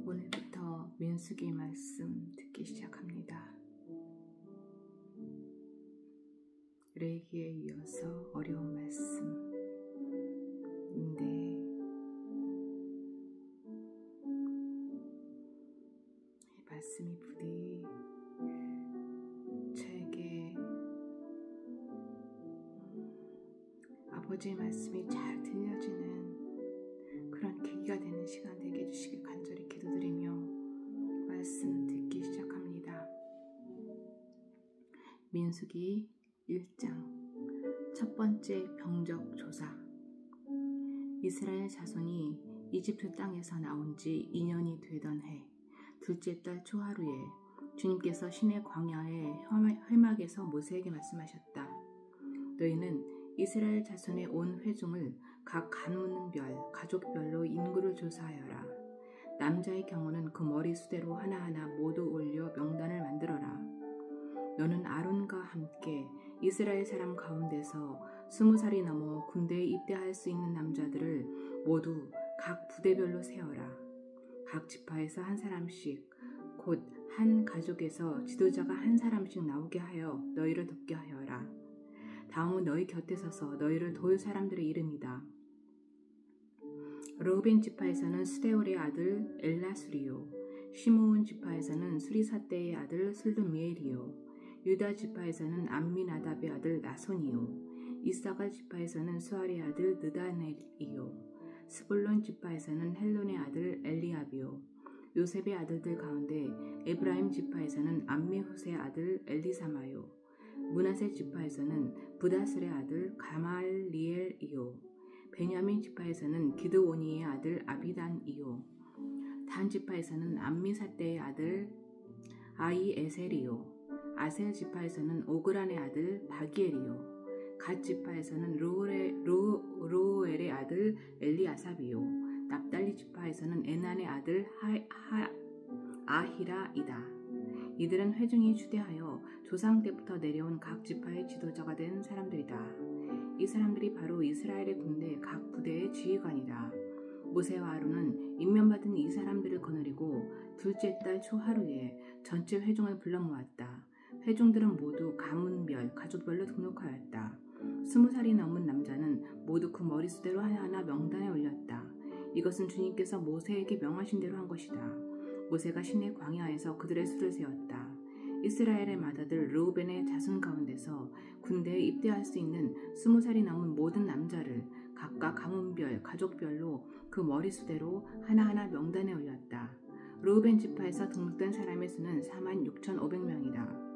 오늘부터 민수기 말씀 듣기 시작합니다. 레기에 이어서 어려운 말씀인데 이 말씀이 부디 저에게 아버지의 말씀이 잘 들려지는 그런 계기가 되는 시간 되게 해주시길 간절히 기도드리며 말씀 듣기 시작합니다. 민수기 1장 첫 번째 병적 조사. 이스라엘 자손이 이집트 땅에서 나온 지 2년이 되던 해 둘째 달 초하루에 주님께서 시내 광야의 회막에서 모세에게 말씀하셨다. 너희는 이스라엘 자손의 온 회중을 각 가문별, 가족별로 인구를 조사하여라. 남자의 경우는 그 머리수대로 하나하나 모두 올려 명단을 만들어라. 너는 아론과 함께 이스라엘 사람 가운데서 20살이 넘어 군대에 입대할 수 있는 남자들을 모두 각 부대별로 세워라. 각 지파에서 한 사람씩, 곧 한 가족에서 지도자가 한 사람씩 나오게 하여 너희를 돕게 하여라. 다음은 너희 곁에 서서 너희를 도울 사람들의 이름이다. 르우벤 지파에서는 스데올의 아들 엘라수리요, 시므온 지파에서는 수리사떼의 아들 슬루미엘이요, 유다 지파에서는 암미나답의 아들 나손이요, 이사갈 지파에서는 수알의 아들 느다넬이요, 스불론 지파에서는 헬론의 아들 엘리압이요, 요셉의 아들들 가운데 에브라임 지파에서는 암미후스의 아들 엘리사마요, 므낫세 지파에서는 부다슬의 아들 가말리엘이요, 베냐민 지파에서는 기드오니의 아들 아비단이요, 단 지파에서는 암미사떼의 아들 아이에셀이요, 아셀 지파에서는 오그란의 아들 바기엘이요, 갓 지파에서는 루엘의 아들 엘리아삽이요, 납달리 지파에서는 에난의 아들 아히라이다. 이들은 회중이 추대하여 조상 때부터 내려온 각 지파의 지도자가 된 사람들이다. 이 사람들이 바로 이스라엘의 군대 각 부대의 지휘관이다. 모세와 아론은 임명받은 이 사람들을 거느리고 둘째 달 초하루에 전체 회중을 불러 모았다. 회중들은 모두 가문별, 가족별로 등록하였다. 20살이 넘은 남자는 모두 그 머리수대로 하나하나 명단에 올렸다. 이것은 주님께서 모세에게 명하신 대로 한 것이다. 모세가 시내 광야에서 그들의 수를 세웠다. 이스라엘의 맏아들 르우벤의 자손 가운데서 군대에 입대할 수 있는 20살이 넘은 모든 남자를 각각 가문별, 가족별로 그 머리수대로 하나하나 명단에 올렸다. 르우벤 지파에서 등록된 사람의 수는 46,500명이다.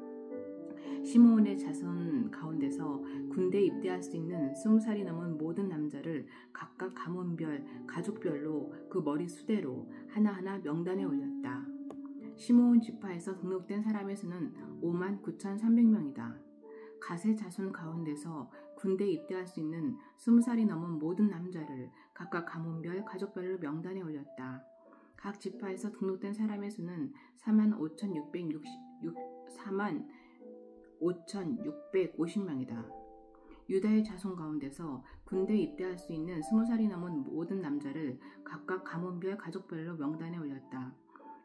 시므온의 자손 가운데서 군대에 입대할 수 있는 20살이 넘은 모든 남자를 각각 가문별, 가족별로 그 머리수대로 하나하나 명단에 올렸다. 시므온 지파에서 등록된 사람의 수는 59,300명이다. 갓의 자손 가운데서 군대에 입대할 수 있는 20살이 넘은 모든 남자를 각각 가문별, 가족별로 명단에 올렸다. 각 지파에서 등록된 사람의 수는 45,650명이다. 유다의 자손 가운데서 군대에 입대할 수 있는 20살이 넘은 모든 남자를 각각 가문별, 가족별로 명단에 올렸다.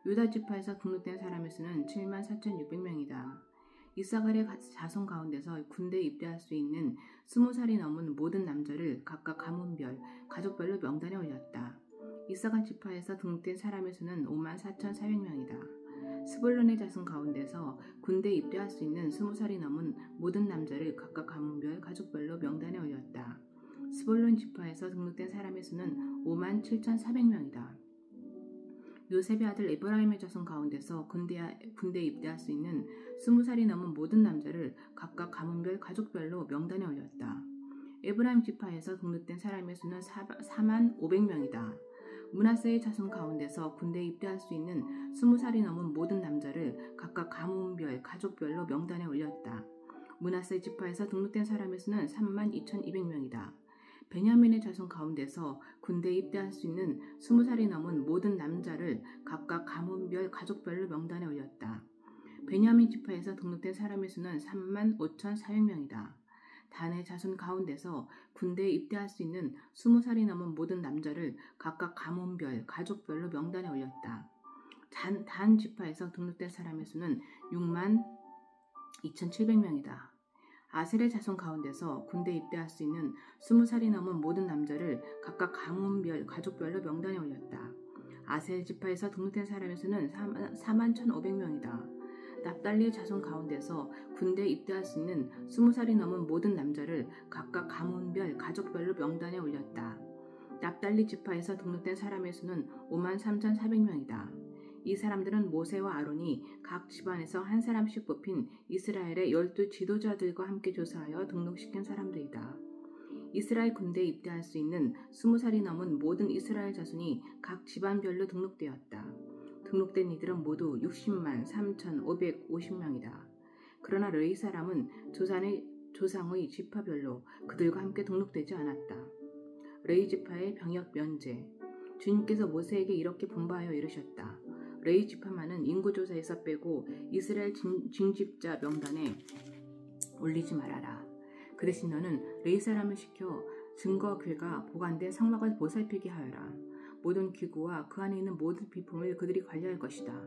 유다 지파에서 등록된 사람의 수는 74,600명이다. 이사갈의 자손 가운데서 군대에 입대할 수 있는 20살이 넘은 모든 남자를 각각 가문별, 가족별로 명단에 올렸다. 이사갈 지파에서 등록된 사람의 수는 54,400명이다. 스불론의 자손 가운데서 군대에 입대할 수 있는 20살이 넘은 모든 남자를 각각 가문별, 가족별로 명단에 올렸다. 스불론 지파에서 등록된 사람의 수는 57,400명이다. 요셉의 아들 에브라임의 자손 가운데서 군대에 입대할 수 있는 20살이 넘은 모든 남자를 각각 가문별, 가족별로 명단에 올렸다. 에브라임 지파에서 등록된 사람의 수는 45,000명이다. 므낫세의 자손 가운데서 군대에 입대할 수 있는 20살이 넘은 모든 남자를 각각 가문별, 가족별로 명단에 올렸다. 므낫세 지파에서 등록된 사람의 수는 32,200명이다. 베냐민의 자손 가운데서 군대에 입대할 수 있는 20살이 넘은 모든 남자를 각각 가문별, 가족별로 명단에 올렸다. 베냐민 지파에서 등록된 사람의 수는 35,400명이다. 단의 자손 가운데서 군대에 입대할 수 있는 20살이 넘은 모든 남자를 각각 가문별, 가족별로 명단에 올렸다. 단 지파에서 등록된 사람의 수는 62,700명이다. 아셀의 자손 가운데서 군대에 입대할 수 있는 20살이 넘은 모든 남자를 각각 가문별, 가족별로 명단에 올렸다. 아셀 지파에서 등록된 사람의 수는 41,500명이다. 납달리의 자손 가운데서 군대에 입대할 수 있는 20살이 넘은 모든 남자를 각각 가문별, 가족별로 명단에 올렸다. 납달리 지파에서 등록된 사람의 수는 53,400명이다. 이 사람들은 모세와 아론이 각 집안에서 한 사람씩 뽑힌 이스라엘의 12 지도자들과 함께 조사하여 등록시킨 사람들이다. 이스라엘 군대에 입대할 수 있는 20살이 넘은 모든 이스라엘 자손이 각 집안별로 등록되었다. 등록된 이들은 모두 60만 3,550명이다. 그러나 레위 사람은 조상의 지파별로 그들과 함께 등록되지 않았다. 레위 지파의 병역 면제. 주님께서 모세에게 이렇게 분부하여 이르셨다. 레위 지파만은 인구조사에서 빼고 이스라엘 징집자 명단에 올리지 말아라. 그 대신 너는 레위 사람을 시켜 증거궤가 보관된 성막을 보살피게 하여라. 모든 기구와 그 안에 있는 모든 비품을 그들이 관리할 것이다.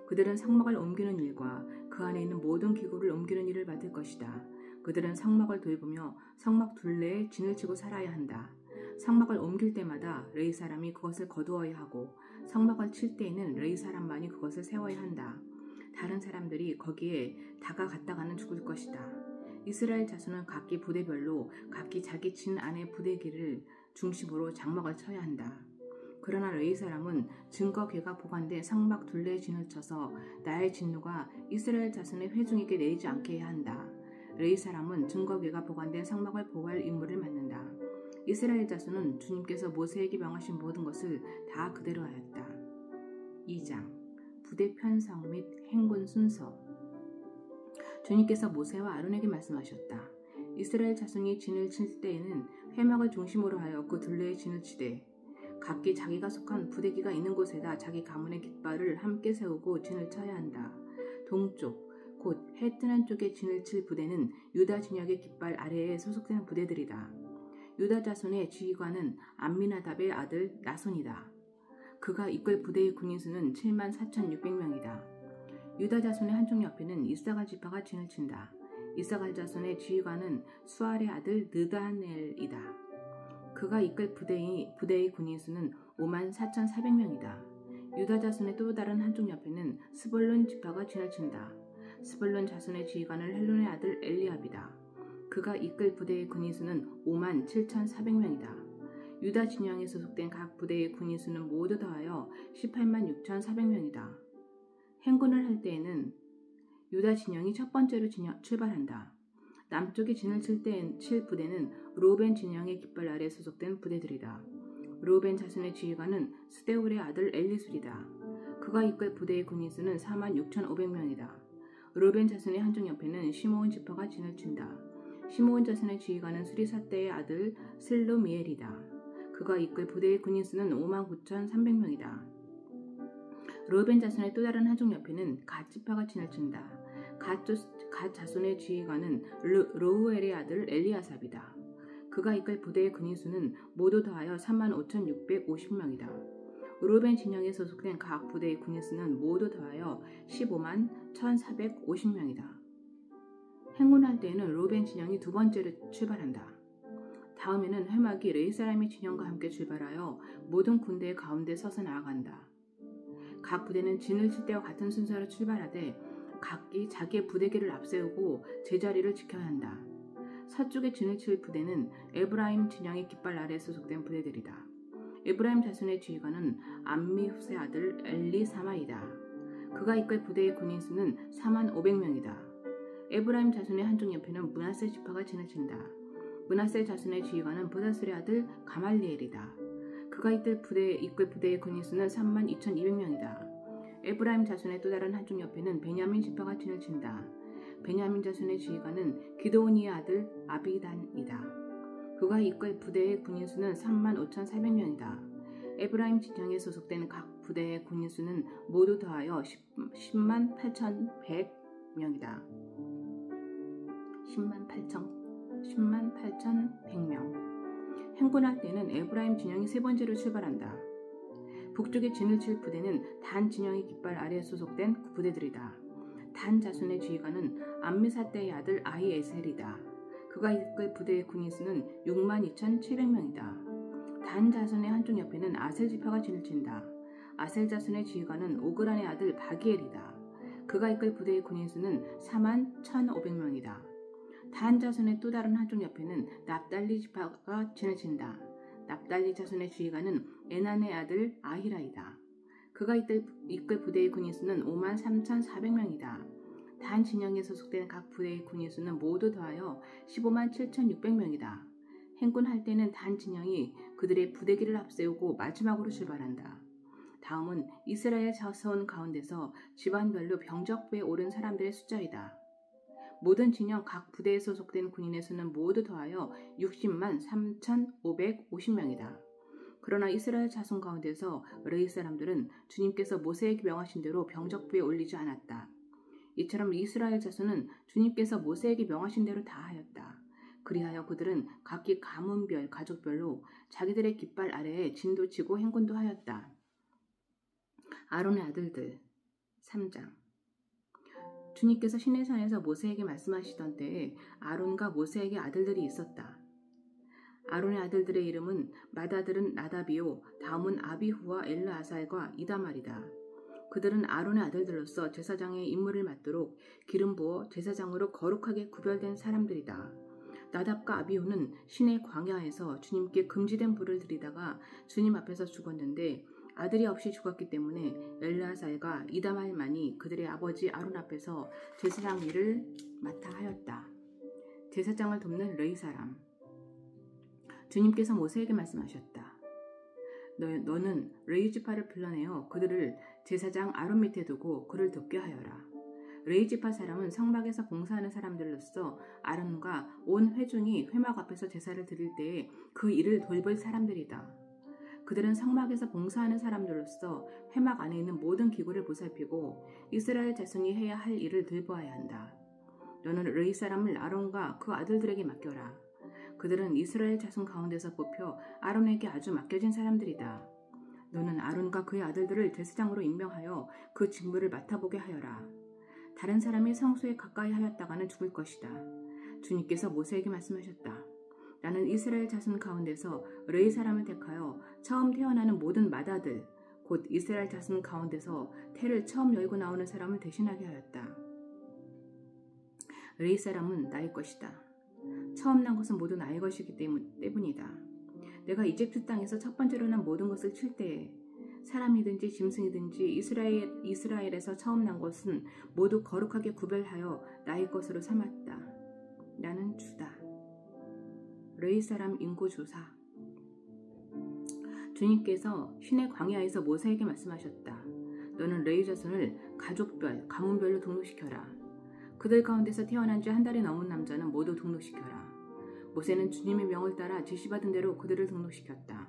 그들은 성막을 옮기는 일과 그 안에 있는 모든 기구를 옮기는 일을 맡을 것이다. 그들은 성막을 돌보며 성막 둘레에 진을 치고 살아야 한다. 성막을 옮길 때마다 레위 사람이 그것을 거두어야 하고 성막을 칠 때에는 레위 사람만이 그것을 세워야 한다. 다른 사람들이 거기에 다가갔다가는 죽을 것이다. 이스라엘 자손은 각기 부대별로 각기 자기 진 안의 부대기를 중심으로 장막을 쳐야 한다. 그러나 레위 사람은 증거궤가 보관된 성막 둘레에 진을 쳐서 나의 진노가 이스라엘 자손의 회중에게 내리지 않게 해야 한다. 레위 사람은 증거궤가 보관된 성막을 보호할 임무를 맡는다. 이스라엘 자손은 주님께서 모세에게 명하신 모든 것을 다 그대로 하였다. 2장 부대 편성 및 행군 순서. 주님께서 모세와 아론에게 말씀하셨다. 이스라엘 자손이 진을 칠 때에는 회막을 중심으로 하여 그 둘레에 진을 치되 각기 자기가 속한 부대기가 있는 곳에다 자기 가문의 깃발을 함께 세우고 진을 쳐야 한다. 동쪽 곧 해 뜨는 쪽에 진을 칠 부대는 유다 진영의 깃발 아래에 소속된 부대들이다. 유다 자손의 지휘관은 암미나답의 아들 나손이다. 그가 이끌 부대의 군인 수는 74,600명이다. 유다 자손의 한쪽 옆에는 이사갈 지파가 진을 친다. 이사갈 자손의 지휘관은 수알의 아들 느다넬이다. 그가 이끌 부대의 군인 수는 54,400명이다. 유다 자손의 또 다른 한쪽 옆에는 스볼론 지파가 진을 친다. 스볼론 자손의 지휘관은 헬론의 아들 엘리압이다. 그가 이끌 부대의 군인 수는 57,400명이다. 유다 진영에 소속된 각 부대의 군인 수는 모두 더하여 186,400명이다. 행군을 할 때에는 유다 진영이 첫 번째로 출발한다. 남쪽에 진을 칠 부대는 르우벤 진영의 깃발 아래 소속된 부대들이다. 르우벤 자손의 지휘관은 스데울의 아들 엘리술이다. 그가 이끌 부대의 군인 수는 46,500명이다. 르우벤 자손의 한쪽 옆에는 시므온 지파가 진을 친다. 시므온 자손의 지휘관은 수리사떼의 아들 슬루미엘이다. 그가 이끌 부대의 군인 수는 59,300명이다. 르우벤 자손의 또 다른 한쪽 옆에는 갓 지파가 진을 친다. 갓 자손의 지휘관은 르우엘의 아들 엘리아삽이다. 그가 이끌 부대의 군인 수는 모두 더하여 35,650명이다. 르우벤 진영에 소속된 각 부대의 군인 수는 모두 더하여 151,450명이다. 행군할 때에는 르우벤 진영이 두 번째로 출발한다. 다음에는 회막이 레위 사람의 진영과 함께 출발하여 모든 군대의 가운데 서서 나아간다. 각 부대는 진을 칠 때와 같은 순서로 출발하되 각기 자기의 부대기를 앞세우고 제자리를 지켜야 한다. 서쪽에 진을 칠 부대는 에브라임 진영의 깃발 아래에 소속된 부대들이다. 에브라임 자손의 지휘관은 암미후스의 아들 엘리사마이다. 그가 이끌 부대의 군인 수는 45,000명이다. 에브라임 자손의 한쪽 옆에는 므낫세 지파가 진을 친다. 므낫세 자손의 지휘관은 보다술의 아들 가말리엘이다. 그가 이끌 부대의 군인 수는 32,200명이다. 에브라임 자손의 또 다른 한쪽 옆에는 베냐민 지파가 진을 친다. 베냐민 자손의 지휘관은 기드오니의 아들 아비단이다. 그가 이끌 부대의 군인 수는 35,400명이다. 에브라임 진영에 소속된 각 부대의 군인 수는 모두 더하여 108,100명이다. 108,100명. 행군할 때는 에브라임 진영이 세 번째로 출발한다. 북쪽에 진을 칠 부대는 단 진영의 깃발 아래에 소속된 부대들이다. 단 자손의 지휘관은 암미사대의 아들 아히에셀이다. 그가 이끌 부대의 군인 수는 62,700명이다. 단 자손의 한쪽 옆에는 아셀 지파가 진을 친다. 아셀 자손의 지휘관은 오그란의 아들 바기엘이다. 그가 이끌 부대의 군인 수는 41,500명이다. 단 자손의 또 다른 한쪽 옆에는 납달리 지파가 진을 친다. 납달리 자손의 지휘관은 에난의 아들 아히라이다. 그가 이끌 부대의 군인 수는 53,400명이다. 단 진영에 소속된 각 부대의 군인 수는 모두 더하여 157,600명이다. 행군할 때는 단 진영이 그들의 부대기를 앞세우고 마지막으로 출발한다. 다음은 이스라엘 자손 가운데서 집안별로 병적부에 오른 사람들의 숫자이다. 모든 진영 각 부대에 소속된 군인의 수는 모두 더하여 60만 3,550명이다. 그러나 이스라엘 자손 가운데서 레위 사람들은 주님께서 모세에게 명하신 대로 병적부에 올리지 않았다. 이처럼 이스라엘 자손은 주님께서 모세에게 명하신 대로 다 하였다. 그리하여 그들은 각기 가문별, 가족별로 자기들의 깃발 아래에 진도 치고 행군도 하였다. 아론의 아들들 3장. 주님께서 시내산에서 모세에게 말씀하시던 때에 아론과 모세에게 아들들이 있었다. 아론의 아들들의 이름은 맏아들은 나답이요 다음은 아비후와 엘르아살과 이다말이다. 그들은 아론의 아들들로서 제사장의 임무를 맡도록 기름 부어 제사장으로 거룩하게 구별된 사람들이다. 나답과 아비후는 시내 광야에서 주님께 금지된 불을 들이다가 주님 앞에서 죽었는데 아들이 없이 죽었기 때문에 엘르아살과 이다말만이 그들의 아버지 아론 앞에서 제사장 일을 맡아 하였다. 제사장을 돕는 레위 사람. 주님께서 모세에게 말씀하셨다. 너는 레위 지파를 불러내어 그들을 제사장 아론 밑에 두고 그를 돕게 하여라. 레위 지파 사람은 성막에서 봉사하는 사람들로서 아론과 온 회중이 회막 앞에서 제사를 드릴 때에 그 일을 돌볼 사람들이다. 그들은 성막에서 봉사하는 사람들로서 회막 안에 있는 모든 기구를 보살피고 이스라엘 자손이 해야 할 일을 돌보아야 한다. 너는 레위 사람을 아론과 그 아들들에게 맡겨라. 그들은 이스라엘 자손 가운데서 뽑혀 아론에게 아주 맡겨진 사람들이다. 너는 아론과 그의 아들들을 제사장으로 임명하여 그 직무를 맡아보게 하여라. 다른 사람이 성소에 가까이 하였다가는 죽을 것이다. 주님께서 모세에게 말씀하셨다. 나는 이스라엘 자손 가운데서 레위 사람을 택하여 처음 태어나는 모든 맏아들, 곧 이스라엘 자손 가운데서 태를 처음 열고 나오는 사람을 대신하게 하였다. 레위 사람은 나의 것이다. 처음 난 것은 모두 나의 것이기 때문이다. 내가 이집트 땅에서 첫 번째로 난 모든 것을 칠 때에 사람이든지 짐승이든지 이스라엘에서 처음 난 것은 모두 거룩하게 구별하여 나의 것으로 삼았다. 나는 주다. 레위 사람 인고조사. 주님께서 시내 광야에서 모세에게 말씀하셨다. 너는 레위 자손을 가족별, 가문별로 등록시켜라. 그들 가운데서 태어난 지 한 달이 넘은 남자는 모두 등록시켜라. 모세는 주님의 명을 따라 지시받은 대로 그들을 등록시켰다.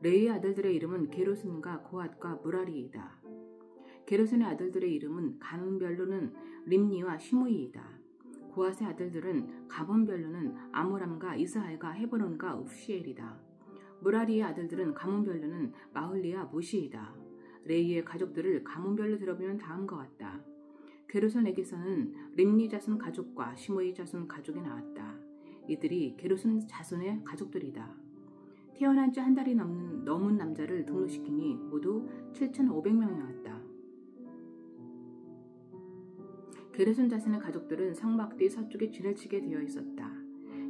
레위의 아들들의 이름은 게르손과 고핫과 무라리이다. 게르손의 아들들의 이름은 가문별로는 림니와 시므이이다. 고핫의 아들들은 가문별로는 아므람과 이스할과 헤브론과 읍시엘이다. 무라리의 아들들은 가문별로는 마흘리와 무시이다. 레위의 가족들을 가문별로 들어보면 다음과 같다. 게르손에게서는 림니 자손 가족과 시므이 자손 가족이 나왔다. 이들이 게르손 자손의 가족들이다. 태어난 지 한 달이 넘은 남자를 등록시키니 모두 7,500명이 나왔다. 게르손 자손의 가족들은 성막 뒤 서쪽에 진을 치게 되어 있었다.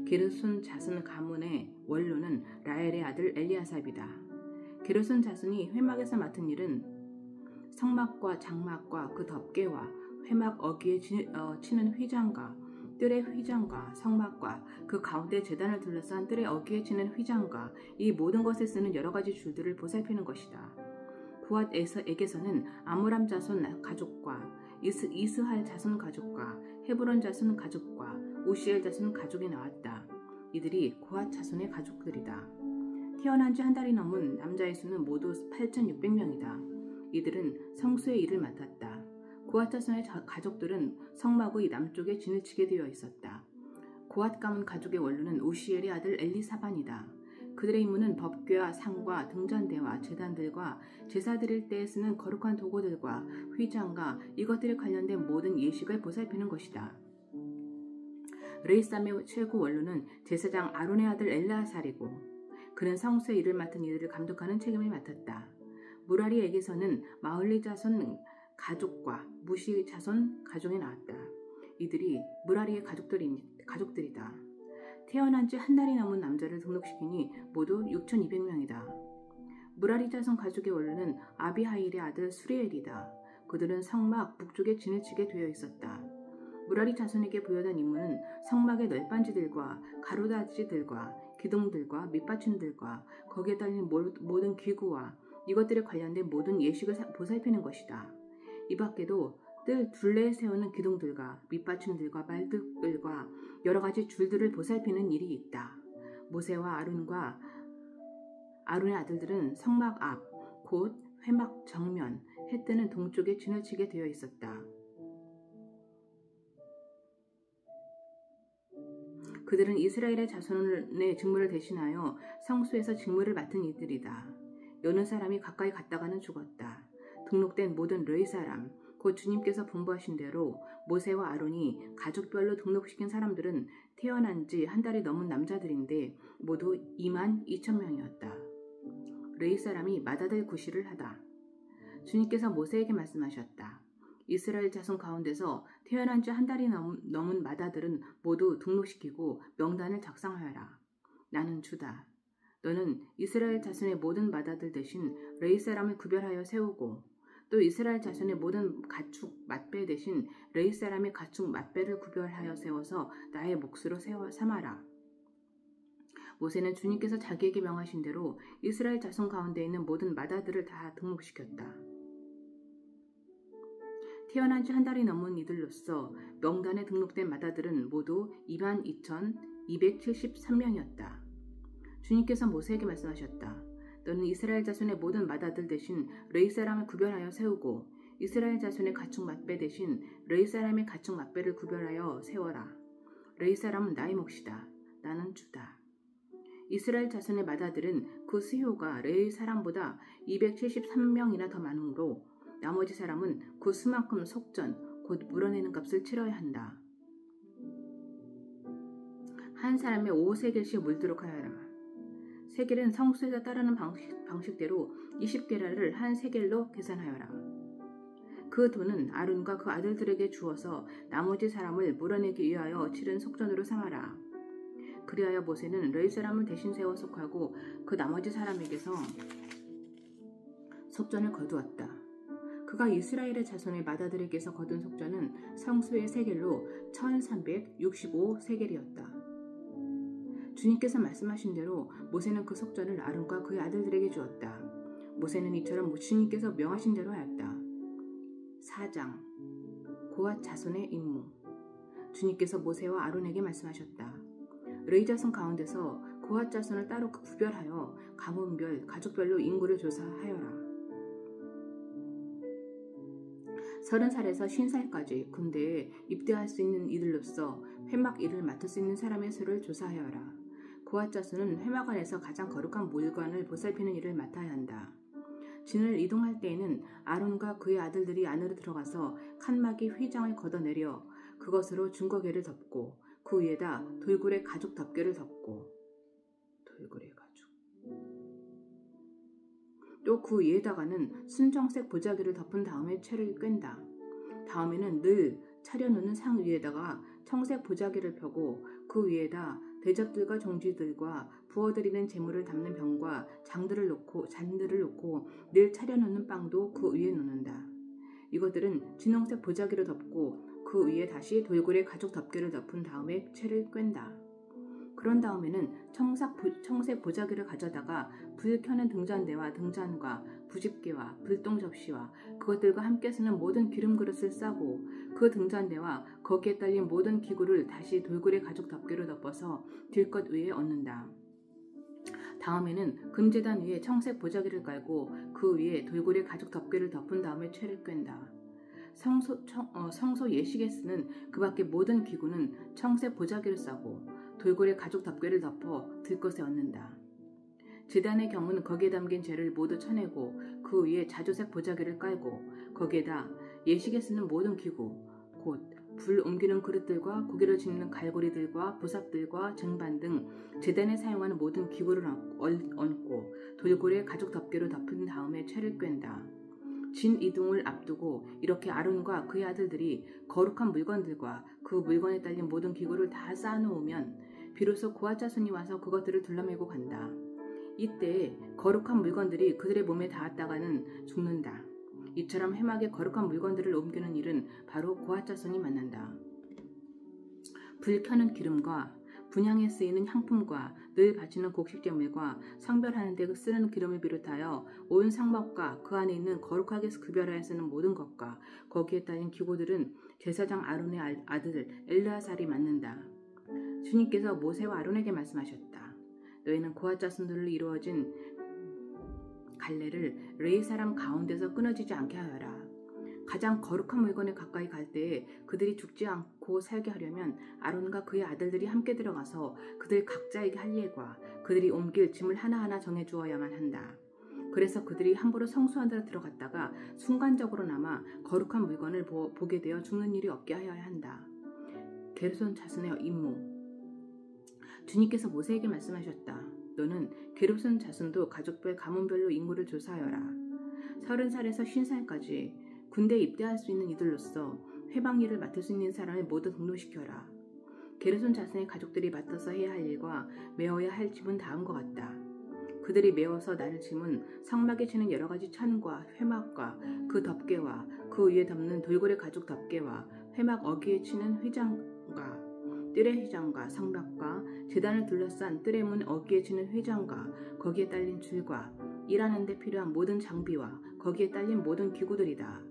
게르손 자손 가문의 원로는 라엘의 아들 엘리아삽이다. 게르손 자손이 회막에서 맡은 일은 성막과 장막과 그 덮개와 회막 어귀에 치는 휘장과 뜰의 휘장과 성막과 그 가운데 제단을 둘러싼 뜰의 어귀에 치는 휘장과 이 모든 것에 쓰는 여러 가지 줄들을 보살피는 것이다. 고핫에게서는 아므람 자손 가족과 이스할 자손 가족과 헤브론 자손 가족과 우시엘 자손 가족이 나왔다. 이들이 고핫 자손의 가족들이다. 태어난 지 한 달이 넘은 남자의 수는 모두 8,600명이다. 이들은 성소의 일을 맡았다. 고핫 자손의 가족들은 성막의 남쪽에 진을 치게 되어 있었다. 고핫 가문 가족의 원로는 우시엘의 아들 엘리사반이다. 그들의 임무는 법궤와 상과 등잔대와 제단들과 제사 드릴 때에 쓰는 거룩한 도구들과 휘장과 이것들에 관련된 모든 예식을 보살피는 것이다. 르이쌈의 최고 원로는 제사장 아론의 아들 엘르아살이고 그는 성소의 일을 맡은 이들을 감독하는 책임을 맡았다. 무라리에게서는 마흘리 자손 가족과 무시 자손 가족이 나왔다. 이들이 무라리의 가족들이다. 태어난 지 한 달이 넘은 남자를 등록시키니 모두 6,200명이다. 무라리 자손 가족의 원로는 아비하일의 아들 수리엘이다. 그들은 성막 북쪽에 진을 치게 되어 있었다. 무라리 자손에게 부여된 임무는 성막의 널빤지들과 가로다지들과 기둥들과 밑받침들과 거기에 달린 모든 기구와 이것들에 관련된 모든 예식을 보살피는 것이다. 이 밖에도 뜰 둘레에 세우는 기둥들과 밑받침들과 말들과 여러 가지 줄들을 보살피는 일이 있다. 모세와 아론의 아들들은 성막 앞, 곧 회막 정면, 해 뜨는 동쪽에 진을 치게 되어 있었다. 그들은 이스라엘의 자손의 직무를 대신하여 성소에서 직무를 맡은 이들이다. 여느 사람이 가까이 갔다가는 죽었다. 등록된 모든 르이 사람, 곧 주님께서 분부하신 대로 모세와 아론이 가족별로 등록시킨 사람들은 태어난 지 한 달이 넘은 남자들인데 모두 22,000명이었다. 르이 사람이 맏아들 구시를 하다. 주님께서 모세에게 말씀하셨다. 이스라엘 자손 가운데서 태어난 지 한 달이 넘은 맏아들은 모두 등록시키고 명단을 작성하여라. 나는 주다. 너는 이스라엘 자손의 모든 맏아들 대신 르이 사람을 구별하여 세우고 또 이스라엘 자손의 모든 가축 맏배 대신 르이 사람의 가축 맏배를 구별하여 세워서 나의 몫으로 삼아라. 모세는 주님께서 자기에게 명하신 대로 이스라엘 자손 가운데 있는 모든 맏아들을 다 등록시켰다. 태어난 지 한 달이 넘은 이들로서 명단에 등록된 맏아들은 모두 22,273명이었다. 주님께서 모세에게 말씀하셨다. 너는 이스라엘 자손의 모든 맏아들 대신 르이 사람을 구별하여 세우고 이스라엘 자손의 가축 맏배 대신 르이 사람의 가축 맏배를 구별하여 세워라. 르이 사람은 나의 몫이다. 나는 주다. 이스라엘 자손의 맏아들은 그 수요가 르이 사람보다 273명이나 더 많으므로 나머지 사람은 그 수만큼 속전, 곧 물어내는 값을 치러야 한다. 한 사람의 5세겔씩 물도록 하여라. 세겔은 성수에서 따르는 방식대로 20게라를 한 세겔로 계산하여라. 그 돈은 아론과 그 아들들에게 주어서 나머지 사람을 물어내기 위하여 치른 속전으로 삼아라. 그리하여 모세는 르이 사람을 대신 세워 속하고 그 나머지 사람에게서 속전을 거두었다. 그가 이스라엘의 자손의 맏아들에게서 거둔 속전은 성수의 세겔로 1365세겔이었다. 주님께서 말씀하신 대로 모세는 그 속전을 아론과 그의 아들들에게 주었다. 모세는 이처럼 주님께서 명하신 대로 하였다. 4장 고앗 자손의 임무. 주님께서 모세와 아론에게 말씀하셨다. 르이 자손 가운데서 고앗 자손을 따로 구별하여 가문별, 가족별로 인구를 조사하여라. 30살에서 50살까지 군대에 입대할 수 있는 이들로서 회막 일을 맡을 수 있는 사람의 수를 조사하여라. 고앗 자손은 회막 안에서 가장 거룩한 물건을 보살피는 일을 맡아야 한다. 진을 이동할 때에는 아론과 그의 아들들이 안으로 들어가서 칸막이 휘장을 걷어내려 그것으로 중거개를 덮고 그 위에다 돌고래 가죽 덮개를 덮고 또 그 위에다가는 순정색 보자기를 덮은 다음에 채를 꿰다. 다음에는 늘 차려놓는 상 위에다가 청색 보자기를 펴고 그 위에다 대접들과 종지들과 부어드리는 재물을 담는 병과 잔들을 놓고 늘 차려놓는 빵도 그 위에 놓는다. 이것들은 진홍색 보자기를 덮고 그 위에 다시 돌고래 가죽 덮개를 덮은 다음에 채를 꿰다. 그런 다음에는 청색 보자기를 가져다가 불 켜는 등잔대와 등잔과 부집개와 불똥 접시와 그것들과 함께 쓰는 모든 기름 그릇을 싸고 그 등잔대와 거기에 딸린 모든 기구를 다시 돌고래 가죽 덮개로 덮어서 들것 위에 얹는다. 다음에는 금제단 위에 청색 보자기를 깔고 그 위에 돌고래 가죽 덮개를 덮은 다음에 채를 꿰다. 성소 예식에 쓰는 그 밖의 모든 기구는 청색 보자기를 싸고 돌고래 가죽 덮개를 덮어 들것에 얹는다. 제단의 경우는 거기에 담긴 재를 모두 쳐내고 그 위에 자주색 보자기를 깔고 거기에다 예식에 쓰는 모든 기구 곧 불 옮기는 그릇들과 고기를 집는 갈고리들과 보삽들과 쟁반 등 제단에 사용하는 모든 기구를 얹고 돌고래 가죽 덮개로 덮은 다음에 채를 꿰다. 진 이동을 앞두고 이렇게 아론과 그의 아들들이 거룩한 물건들과 그 물건에 딸린 모든 기구를 다 쌓아놓으면 비로소 고앗 자손이 와서 그것들을 둘러매고 간다. 이때 거룩한 물건들이 그들의 몸에 닿았다가는 죽는다. 이처럼 회막에 거룩한 물건들을 옮기는 일은 바로 고앗 자손이 맡는다. 불 켜는 기름과 분향에 쓰이는 향품과 늘 바치는 곡식제물과 성별하는 데 쓰는 기름을 비롯하여 온 상막과 그 안에 있는 거룩하게 급여하여 쓰는 모든 것과 거기에 딸린 기구들은 제사장 아론의 아들 엘르아살이 맡는다. 주님께서 모세와 아론에게 말씀하셨다. 너희는 고앗 자손들로 이루어진 갈래를 레위 사람 가운데서 끊어지지 않게 하여라. 가장 거룩한 물건에 가까이 갈 때에 그들이 죽지 않고 살게 하려면 아론과 그의 아들들이 함께 들어가서 그들 각자에게 할 일과 그들이 옮길 짐을 하나하나 정해주어야만 한다. 그래서 그들이 함부로 성소 안으로 들어갔다가 순간적으로나마 거룩한 물건을 보게 되어 죽는 일이 없게 하여야 한다. 게르손 자손의 임무. 주님께서 모세에게 말씀하셨다. 너는 게르손 자손도 가족별 가문별로 인구를 조사하여라. 30살에서 50살까지 군대에 입대할 수 있는 이들로서 회방 일을 맡을 수 있는 사람을 모두 등록시켜라. 게르손 자손의 가족들이 맡아서 해야 할 일과 메어야 할 짐은 다음과 같다. 그들이 메어서 나를 짐은 성막에 치는 여러 가지 천과 회막과 그 덮개와 그 위에 덮는 돌고래 가죽 덮개와 회막 어귀에 치는 휘장과 뜰의 휘장과 성벽과 제단을 둘러싼 뜰의 문 어귀에 치는 휘장과 거기에 딸린 줄과 일하는 데 필요한 모든 장비와 거기에 딸린 모든 기구들이다.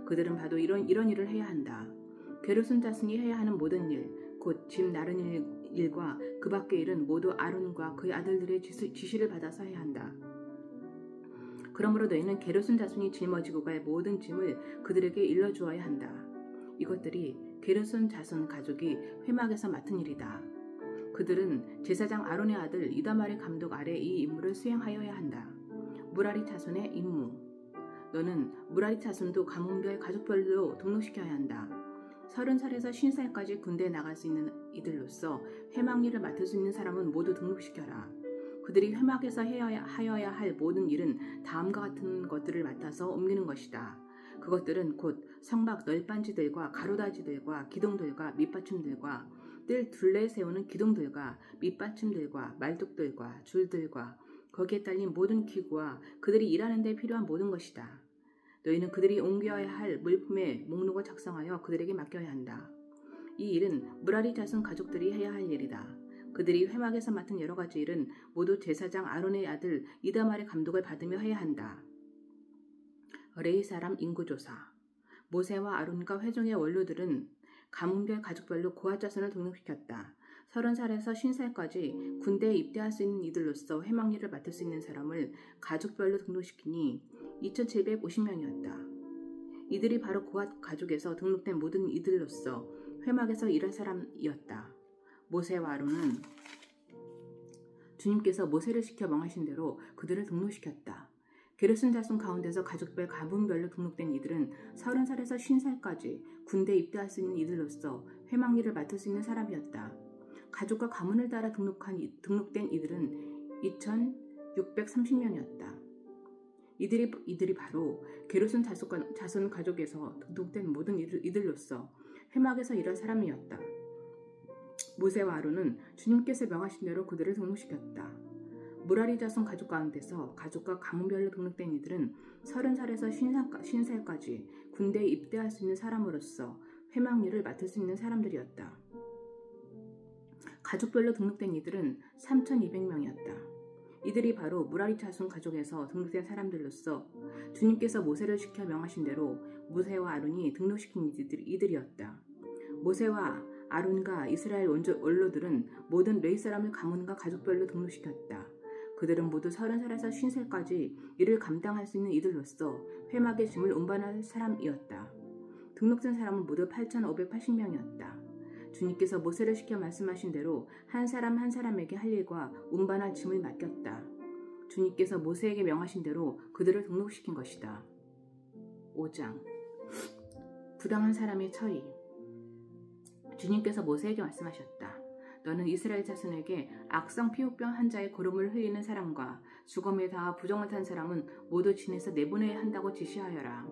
그들은 바로 이런 일을 해야 한다. 게르손 자손이 해야 하는 모든 일, 곧 짐 나르는 일과 그 밖의 일은 모두 아론과 그의 아들들의 지시를 받아서 해야 한다. 그러므로 너희는 게르손 자손이 짊어지고 갈 모든 짐을 그들에게 일러주어야 한다. 이것들이 게르손 자손 가족이 회막에서 맡은 일이다. 그들은 제사장 아론의 아들 이다말의 감독 아래 이 임무를 수행하여야 한다. 무라리 자손의 임무. 너는 무라리 자손도 가문별 가족별로 등록시켜야 한다. 30살에서 50살까지 군대에 나갈 수 있는 이들로서 회막 일을 맡을 수 있는 사람은 모두 등록시켜라. 그들이 회막에서 하여야 할 모든 일은 다음과 같은 것들을 맡아서 옮기는 것이다. 그것들은 곧 성막 널빤지들과 가로다지들과 기둥들과 밑받침들과 뜰 둘레에 세우는 기둥들과 밑받침들과 말뚝들과 줄들과 거기에 딸린 모든 기구와 그들이 일하는 데 필요한 모든 것이다. 너희는 그들이 옮겨야 할 물품의 목록을 작성하여 그들에게 맡겨야 한다. 이 일은 무라리 자손 가족들이 해야 할 일이다. 그들이 회막에서 맡은 여러 가지 일은 모두 제사장 아론의 아들 이다말의 감독을 받으며 해야 한다. 레위 사람 인구조사. 모세와 아론과 회중의 원로들은 가문별 가족별로 고앗 자손을 등록시켰다. 30살에서 50살까지 군대에 입대할 수 있는 이들로서 회막 일을 맡을 수 있는 사람을 가족별로 등록시키니 2750명이었다. 이들이 바로 고앗 가족에서 등록된 모든 이들로서 회막에서 일할 사람이었다. 모세와 아론은 주님께서 모세를 시켜 명하신 대로 그들을 등록시켰다. 게르손 자손 가운데서 가족별 가문별로 등록된 이들은 30살에서 50살까지 군대에 입대할 수 있는 이들로서 회막 일을 맡을 수 있는 사람이었다. 가족과 가문을 따라 등록된 이들은 2630명이었다. 이들이 바로 게르손 자손 가족에서 등록된 모든 이들로서 회막에서 일할 사람이었다. 모세와 아론은 주님께서 명하신 대로 그들을 등록시켰다. 무라리 자손 가족 가운데서 가족과 가문별로 등록된 이들은 30살에서 50살까지 군대에 입대할 수 있는 사람으로서 회막 일을 맡을 수 있는 사람들이었다. 가족별로 등록된 이들은 3200명이었다. 이들이 바로 무라리 자손 가족에서 등록된 사람들로서 주님께서 모세를 시켜 명하신 대로 모세와 아론이 등록시킨 이들이었다. 모세와 아론과 이스라엘 원로들은 모든 레위 사람을 가문과 가족별로 등록시켰다. 그들은 모두 30살에서 50살까지 이를 감당할 수 있는 이들로서 회막의 짐을 운반할 사람이었다. 등록된 사람은 모두 8580명이었다. 주님께서 모세를 시켜 말씀하신 대로 한 사람 한 사람에게 할 일과 운반할 짐을 맡겼다. 주님께서 모세에게 명하신 대로 그들을 등록시킨 것이다. 5장 부당한 사람의 처리. 주님께서 모세에게 말씀하셨다. 너는 이스라엘 자손에게 악성 피부병 환자의 고름을 흘리는 사람과 죽음에 닿아 부정을 탄 사람은 모두 진에서 내보내야 한다고 지시하여라.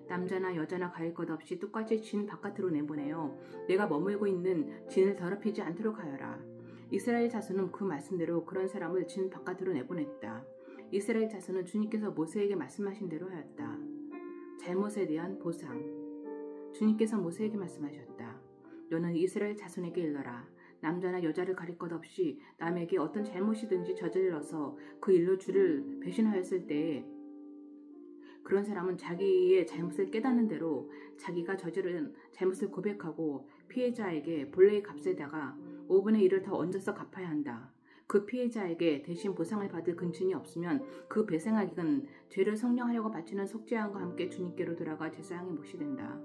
남자나 여자나 가릴 것 없이 똑같이 진 바깥으로 내보내어 내가 머물고 있는 진을 더럽히지 않도록 하여라. 이스라엘 자손은 그 말씀대로 그런 사람을 진 바깥으로 내보냈다. 이스라엘 자손은 주님께서 모세에게 말씀하신 대로 하였다. 잘못에 대한 보상. 주님께서 모세에게 말씀하셨다. 너는 이스라엘 자손에게 일러라. 남자나 여자를 가릴 것 없이 남에게 어떤 잘못이든지 저질러서 그 일로 주를 배신하였을 때에 그런 사람은 자기의 잘못을 깨닫는 대로 자기가 저지른 잘못을 고백하고 피해자에게 본래의 값에다가 5분의 1을 더 얹어서 갚아야 한다. 그 피해자에게 대신 보상을 받을 근친이 없으면 그 배상액은 죄를 성령하려고 바치는 속죄함과 함께 주님께로 돌아가 제사장의 몫이 된다.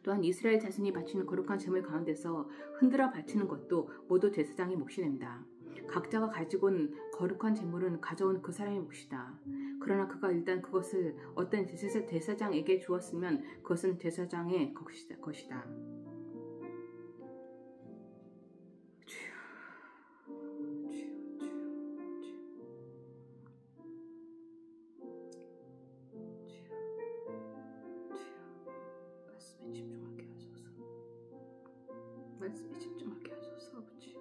또한 이스라엘 자손이 바치는 거룩한 제물 가운데서 흔들어 바치는 것도 모두 제사장의 몫이 된다. 각자가 가지고 온 거룩한 제물은 가져온 그 사람의 몫이다. 그러나 그가 일단 그것을 어떤 제사장에게 주었으면 그것은 제사장의 것이다. 말씀에 집중하게 하소서. 아버지.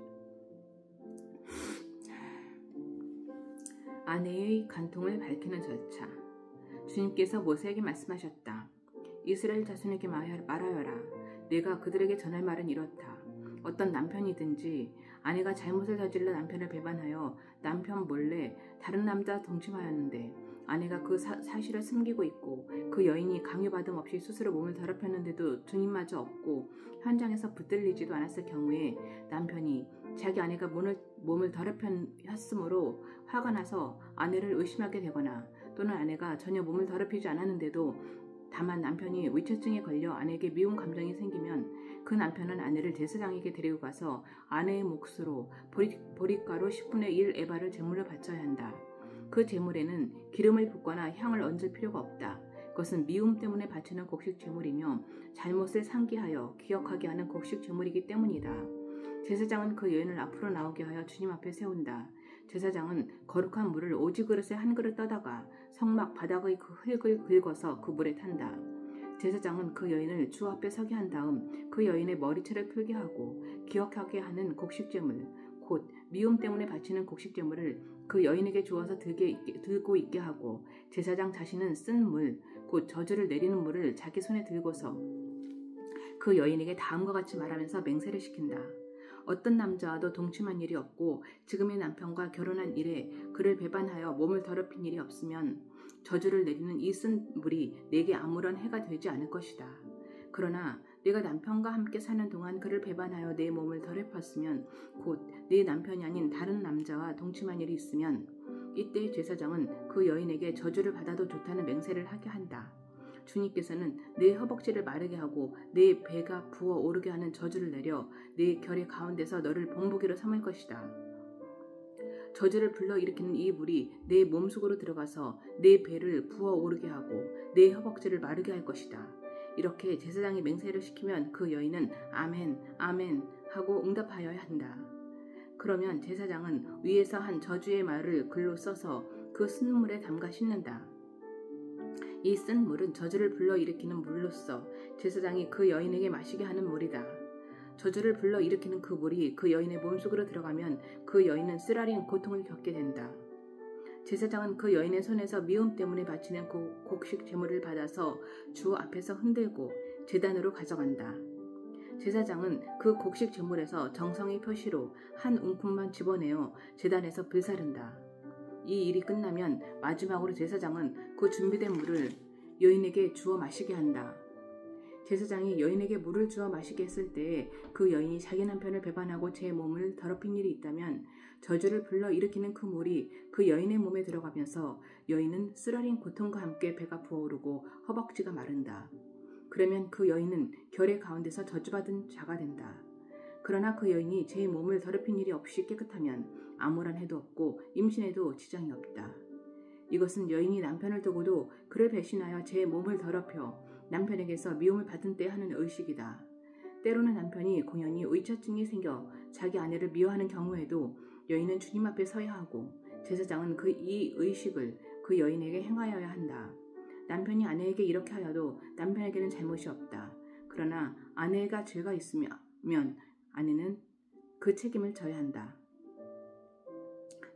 아내의 간통을 밝히는 절차. 주님께서 모세에게 말씀하셨다. 이스라엘 자손에게 말하여라. 내가 그들에게 전할 말은 이렇다. 어떤 남편이든지 아내가 잘못을 저질러 남편을 배반하여 남편 몰래 다른 남자 동침하였는데 아내가 그 사실을 숨기고 있고 그 여인이 강요받음 없이 스스로 몸을 더럽혔는데도 주님마저 없고 현장에서 붙들리지도 않았을 경우에 남편이 자기 아내가 몸을 더럽혔으므로 화가 나서 아내를 의심하게 되거나 또는 아내가 전혀 몸을 더럽히지 않았는데도 다만 남편이 위처증에 걸려 아내에게 미운 감정이 생기면 그 남편은 아내를 제사장에게 데리고 가서 아내의 몫으로 보릿가루 10분의 1 에바를 제물로 바쳐야 한다. 그 제물에는 기름을 붓거나 향을 얹을 필요가 없다. 그것은 미움 때문에 바치는 곡식 제물이며 잘못을 상기하여 기억하게 하는 곡식 제물이기 때문이다. 제사장은 그 여인을 앞으로 나오게 하여 주님 앞에 세운다. 제사장은 거룩한 물을 오지 그릇에 한 그릇 떠다가 성막 바닥의 그 흙을 긁어서 그 물에 탄다. 제사장은 그 여인을 주 앞에 서게 한 다음 그 여인의 머리채를 풀게 하고 기억하게 하는 곡식 제물, 곧 미움 때문에 바치는 곡식 제물을 그 여인에게 주어서 들고 있게 하고 제사장 자신은 쓴 물, 곧 저주를 내리는 물을 자기 손에 들고서 그 여인에게 다음과 같이 말하면서 맹세를 시킨다. 어떤 남자와도 동침한 일이 없고 지금의 남편과 결혼한 이래 그를 배반하여 몸을 더럽힌 일이 없으면 저주를 내리는 이 쓴 물이 내게 아무런 해가 되지 않을 것이다. 그러나 내가 남편과 함께 사는 동안 그를 배반하여 내 몸을 더럽혔으면 곧 내 남편이 아닌 다른 남자와 동침한 일이 있으면 이때 제사장은 그 여인에게 저주를 받아도 좋다는 맹세를 하게 한다. 주님께서는 내 허벅지를 마르게 하고 내 배가 부어오르게 하는 저주를 내려 내 결의 가운데서 너를 본보기로 삼을 것이다. 저주를 불러일으키는 이 물이 내 몸속으로 들어가서 내 배를 부어오르게 하고 내 허벅지를 마르게 할 것이다. 이렇게 제사장이 맹세를 시키면 그 여인은 아멘, 아멘 하고 응답하여야 한다. 그러면 제사장은 위에서 한 저주의 말을 글로 써서 그 쓴 물에 담가 씻는다. 이 쓴 물은 저주를 불러일으키는 물로서 제사장이 그 여인에게 마시게 하는 물이다. 저주를 불러일으키는 그 물이 그 여인의 몸속으로 들어가면 그 여인은 쓰라린 고통을 겪게 된다. 제사장은 그 여인의 손에서 미움 때문에 바치는 곡식 제물을 받아서 주 앞에서 흔들고 제단으로 가져간다. 제사장은 그 곡식 제물에서 정성의 표시로 한 움큼만 집어내어 제단에서 불사른다. 이 일이 끝나면 마지막으로 제사장은 그 준비된 물을 여인에게 주어 마시게 한다. 제사장이 여인에게 물을 주어 마시게 했을 때에 그 여인이 자기 남편을 배반하고 제 몸을 더럽힌 일이 있다면 저주를 불러일으키는 그 물이 그 여인의 몸에 들어가면서 여인은 쓰라린 고통과 함께 배가 부어오르고 허벅지가 마른다. 그러면 그 여인은 결의 가운데서 저주받은 자가 된다. 그러나 그 여인이 제 몸을 더럽힌 일이 없이 깨끗하면 아무런 해도 없고 임신해도 지장이 없다. 이것은 여인이 남편을 두고도 그를 배신하여 제 몸을 더럽혀 남편에게서 미움을 받은 때 하는 의식이다. 때로는 남편이 공연히 의처증이 생겨 자기 아내를 미워하는 경우에도 여인은 주님 앞에 서야 하고 제사장은 이 의식을 그 여인에게 행하여야 한다. 남편이 아내에게 이렇게 하여도 남편에게는 잘못이 없다. 그러나 아내가 죄가 있으면 아내는 그 책임을 져야 한다.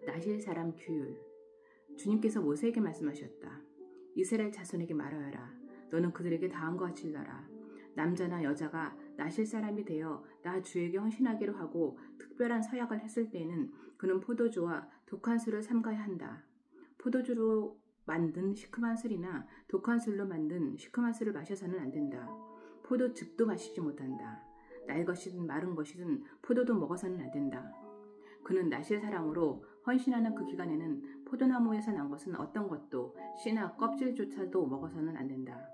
나실 사람 규율. 주님께서 모세에게 말씀하셨다. 이스라엘 자손에게 말하여라. 너는 그들에게 다음과 같이 일러라. 남자나 여자가 나실 사람이 되어 나 주에게 헌신하기로 하고 특별한 서약을 했을 때에는 그는 포도주와 독한 술을 삼가야 한다. 포도주로 만든 시큼한 술이나 독한 술로 만든 시큼한 술을 마셔서는 안 된다. 포도즙도 마시지 못한다. 날 것이든 마른 것이든 포도도 먹어서는 안 된다. 그는 나실 사람으로 헌신하는 그 기간에는 포도나무에서 난 것은 어떤 것도 씨나 껍질조차도 먹어서는 안 된다.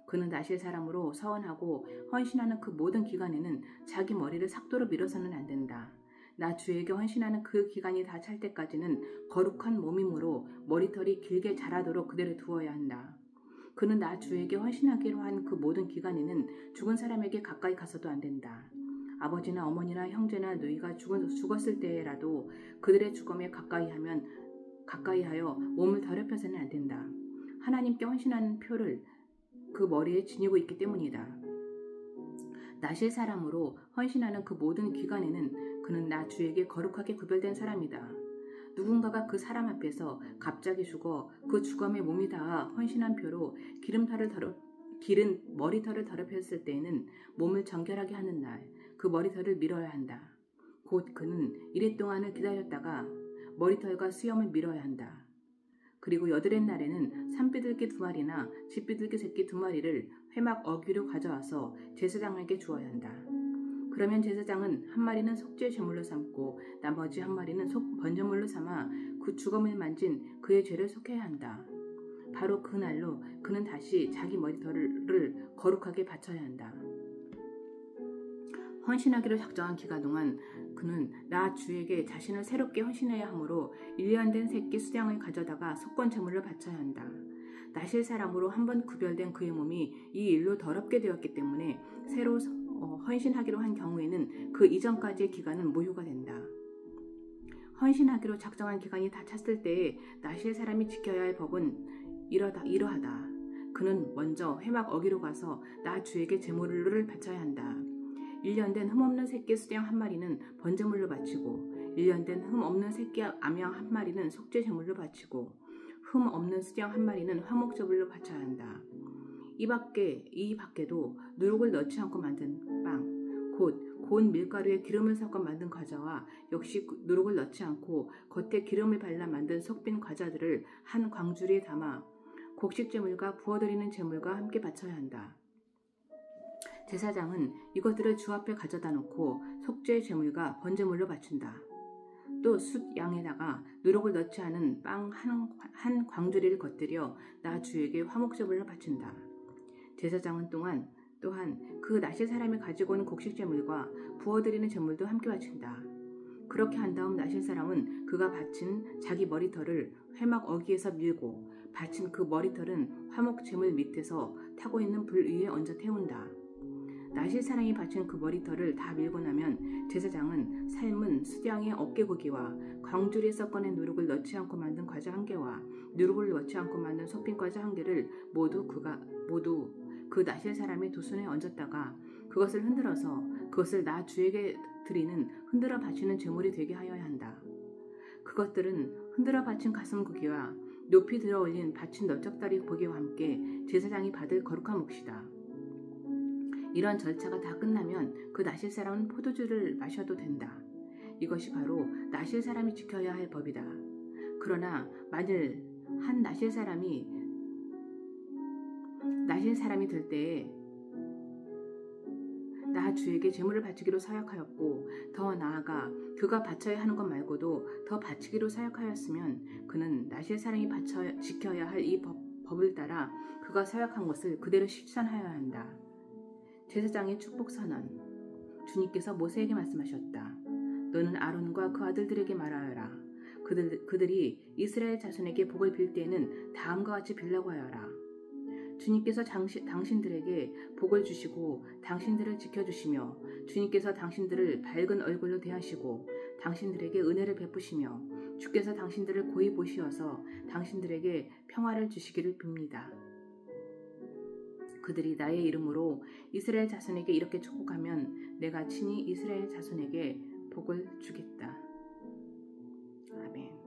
그는 나실 사람으로 서원하고 헌신하는 그 모든 기간에는 자기 머리를 삭도로 밀어서는 안 된다. 나 주에게 헌신하는 그 기간이 다 찰 때까지는 거룩한 몸이므로 머리털이 길게 자라도록 그대로 두어야 한다. 그는 나 주에게 헌신하기로 한 그 모든 기간에는 죽은 사람에게 가까이 가서도 안 된다. 아버지나 어머니나 형제나 누이가 죽었을 때라도 그들의 죽음에 가까이하여 몸을 더럽혀서는 안 된다. 하나님께 헌신하는 표를 그 머리에 지니고 있기 때문이다. 나실 사람으로 헌신하는 그 모든 기간에는 그는 나 주에게 거룩하게 구별된 사람이다. 누군가가 그 사람 앞에서 갑자기 죽어 그 죽음에 몸이 닿아 헌신한 표로 기른 머리털을 더럽혔을 때에는 몸을 정결하게 하는 날 그 머리털을 밀어야 한다. 곧 그는 이래 동안을 기다렸다가 머리털과 수염을 밀어야 한다. 그리고 여드렛 날에는 산비둘기 2마리나 집비둘기 새끼 2마리를 회막 어귀로 가져와서 제사장에게 주어야 한다. 그러면 제사장은 한 마리는 속죄 제물로 삼고 나머지 한 마리는 번제물로 삼아 그 죽음을 만진 그의 죄를 속해야 한다. 바로 그날로 그는 다시 자기 머리털을 거룩하게 바쳐야 한다. 헌신하기로 작정한 기간 동안 그는 나 주에게 자신을 새롭게 헌신해야 하므로 1년 된 새끼 수량을 가져다가 속건 제물로 바쳐야 한다. 나실 사람으로 한번 구별된 그의 몸이 이 일로 더럽게 되었기 때문에 새로 헌신하기로 한 경우에는 그 이전까지의 기간은 무효가 된다. 헌신하기로 작정한 기간이 다 찼을 때에 나실 사람이 지켜야 할 법은 이러하다. 그는 먼저 회막 어귀로 가서 나 주에게 제물을 바쳐야 한다. 1년 된 흠없는 새끼 수량 1마리는 번제물로 바치고 1년 된 흠없는 새끼 암양 1마리는 속죄 제물로 바치고 흠없는 수량 1마리는 화목제물로 바쳐야 한다. 이 밖에도 누룩을 넣지 않고 만든 빵, 곧 고운 밀가루에 기름을 섞어 만든 과자와 역시 누룩을 넣지 않고 겉에 기름을 발라 만든 속빈 과자들을 한 광주리에 담아 곡식제물과 부어드리는 제물과 함께 바쳐야 한다. 제사장은 이것들을 주 앞에 가져다 놓고 속죄 제물과 번제물로 바친다. 또 숫 양에다가 누룩을 넣지 않은 빵 한 광주리를 곁들여 나 주에게 화목제물로 바친다. 제사장은 또한 그 나실 사람이 가지고 온 곡식 제물과 부어드리는 제물도 함께 바친다. 그렇게 한 다음 나실 사람은 그가 바친 자기 머리털을 회막 어귀에서 밀고 바친 그 머리털은 화목 제물 밑에서 타고 있는 불 위에 얹어 태운다. 나실 사람이 바친 그 머리털을 다 밀고 나면 제사장은 삶은 수량의 어깨고기와 광주리에 섞어낸 누룩을 넣지 않고 만든 과자 1개와 누룩을 넣지 않고 만든 속빈 과자 1개를 모두 그 나실 사람의 두 손에 얹었다가 그것을 흔들어서 그것을 나 주에게 드리는 흔들어 바치는 제물이 되게 하여야 한다. 그것들은 흔들어 바친 가슴고기와 높이 들어 올린 바친 넓적다리 고기와 함께 제사장이 받을 거룩한 몫이다. 이런 절차가 다 끝나면 그 나실 사람은 포도주를 마셔도 된다. 이것이 바로 나실 사람이 지켜야 할 법이다. 그러나 만일 한 나실 사람이 될 때에 나 주에게 제물을 바치기로 서약하였고 더 나아가 그가 바쳐야 하는 것 말고도 더 바치기로 서약하였으면 그는 나실 사람이 지켜야 할 이 법을 따라 그가 서약한 것을 그대로 실천하여야 한다. 제사장의 축복선언. 주님께서 모세에게 말씀하셨다. 너는 아론과 그 아들들에게 말하여라. 그들이 이스라엘 자손에게 복을 빌 때에는 다음과 같이 빌라고 하여라. 주님께서 당신들에게 복을 주시고 당신들을 지켜주시며 주님께서 당신들을 밝은 얼굴로 대하시고 당신들에게 은혜를 베푸시며 주께서 당신들을 고이 보시어서 당신들에게 평화를 주시기를 빕니다. 그들이 나의 이름으로 이스라엘 자손에게 이렇게 축복하면 내가 친히 이스라엘 자손에게 복을 주겠다. 아멘.